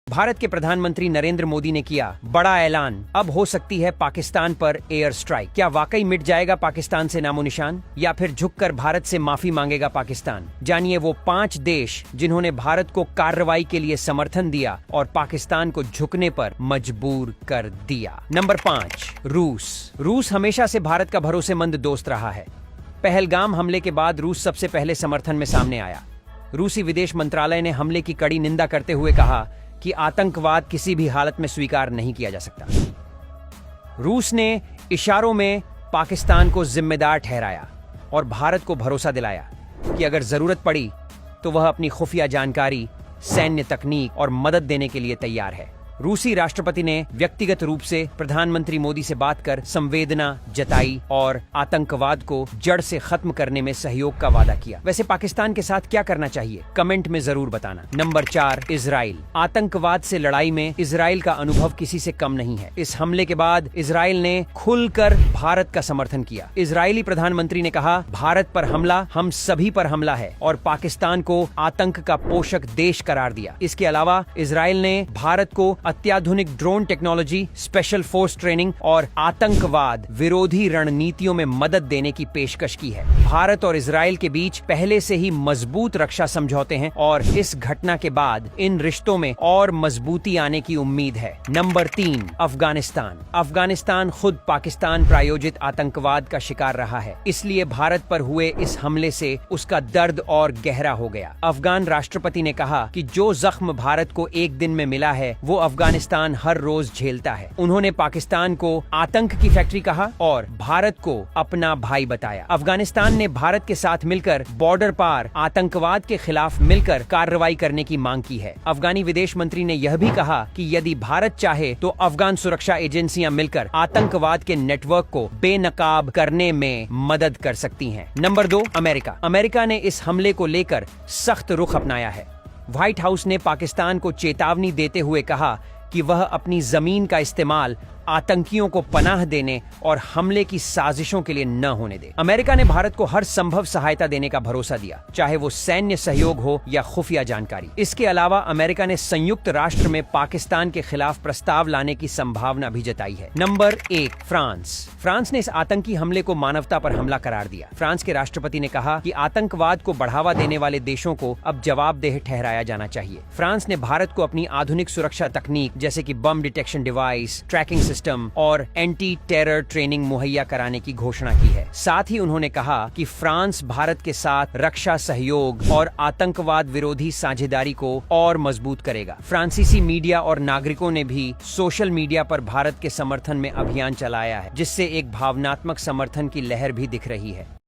भारत के प्रधानमंत्री नरेंद्र मोदी ने किया बड़ा ऐलान, अब हो सकती है पाकिस्तान पर एयर स्ट्राइक। क्या वाकई मिट जाएगा पाकिस्तान से नामो निशान, या फिर झुककर भारत से माफी मांगेगा पाकिस्तान? जानिए वो 5 देश जिन्होंने भारत को कार्रवाई के लिए समर्थन दिया और पाकिस्तान को झुकने पर मजबूर कर दिया। नंबर 5, रूस। रूस हमेशा से भारत का भरोसेमंद दोस्त रहा है। पहलगाम हमले के बाद रूस सबसे पहले समर्थन में सामने आया। रूसी विदेश मंत्रालय ने हमले की कड़ी निंदा करते हुए कहा कि आतंकवाद किसी भी हालत में स्वीकार नहीं किया जा सकता। रूस ने इशारों में पाकिस्तान को जिम्मेदार ठहराया और भारत को भरोसा दिलाया कि अगर जरूरत पड़ी तो वह अपनी खुफिया जानकारी, सैन्य तकनीक और मदद देने के लिए तैयार है। रूसी राष्ट्रपति ने व्यक्तिगत रूप से प्रधानमंत्री मोदी से बात कर संवेदना जताई और आतंकवाद को जड़ से खत्म करने में सहयोग का वादा किया। वैसे पाकिस्तान के साथ क्या करना चाहिए, कमेंट में जरूर बताना। Number 4, Israel. आतंकवाद से लड़ाई में इजराइल का अनुभव किसी से कम नहीं है। इस हमले के बाद इजराइल ने खुलकर भारत का समर्थन किया। इजरायली प्रधानमंत्री ने कहा, भारत पर हमला हम सभी पर हमला है, और पाकिस्तान को आतंक का पोषक देश करार दिया। इसके अलावा इजराइल ने भारत को अत्याधुनिक drone technology, special force training और आतंकवाद विरोधी रणनीतियों में मदद देने की पेशकश की है। भारत और इजराइल के बीच पहले से ही मजबूत रक्षा समझौते हैं और इस घटना के बाद इन रिश्तों में और मजबूती आने की उम्मीद है। नंबर 3, अफगानिस्तान। अफगानिस्तान खुद पाकिस्तान प्रायोजित आतंकवाद का शिकार रहा है, इसलिए भारत पर हुए इस हमले से उसका दर्द और गहरा हो गया। अफगान राष्ट्रपति ने कहा कि जो जख्म भारत को एक दिन में मिला है वो अफगानिस्तान हर रोज झेलता है। उन्होंने पाकिस्तान को आतंक की फैक्ट्री कहा और भारत को अपना भाई बताया। अफगानिस्तान ने भारत के साथ मिलकर बॉर्डर पार आतंकवाद के खिलाफ मिलकर कार्रवाई करने की मांग की है। अफगानी विदेश मंत्री ने यह भी कहा कि यदि भारत चाहे तो अफगान सुरक्षा एजेंसियां मिलकर आतंकवाद के नेटवर्क को बेनकाब करने में मदद कर सकती हैं। Number 2, America. अमेरिका ने इस हमले को लेकर सख्त रुख अपनाया है। व्हाइट हाउस ने पाकिस्तान को चेतावनी देते हुए कहा कि वह अपनी जमीन का इस्तेमाल आतंकियों को पनाह देने और हमले की साजिशों के लिए न होने दे। अमेरिका ने भारत को हर संभव सहायता देने का भरोसा दिया, चाहे वो सैन्य सहयोग हो या खुफिया जानकारी। इसके अलावा अमेरिका ने संयुक्त राष्ट्र में पाकिस्तान के खिलाफ प्रस्ताव लाने की संभावना भी जताई है। Number 1, France. फ्रांस ने इस आतंकी हमले को मानवता पर हमला करार दिया। फ्रांस के राष्ट्रपति ने कहा कि आतंकवाद को बढ़ावा देने वाले देशों को अब जवाबदेह ठहराया जाना चाहिए। फ्रांस ने भारत को अपनी आधुनिक सुरक्षा तकनीक जैसे कि बम डिटेक्शन डिवाइस, ट्रैकिंग सिस्टम और एंटी टेरर ट्रेनिंग मुहैया कराने की घोषणा की है। साथ ही उन्होंने कहा कि फ्रांस भारत के साथ रक्षा सहयोग और आतंकवाद विरोधी साझेदारी को और मजबूत करेगा। फ्रांसीसी मीडिया और नागरिकों ने भी सोशल मीडिया पर भारत के समर्थन में अभियान चलाया है, जिससे एक भावनात्मक समर्थन की लहर भी दिख रही है।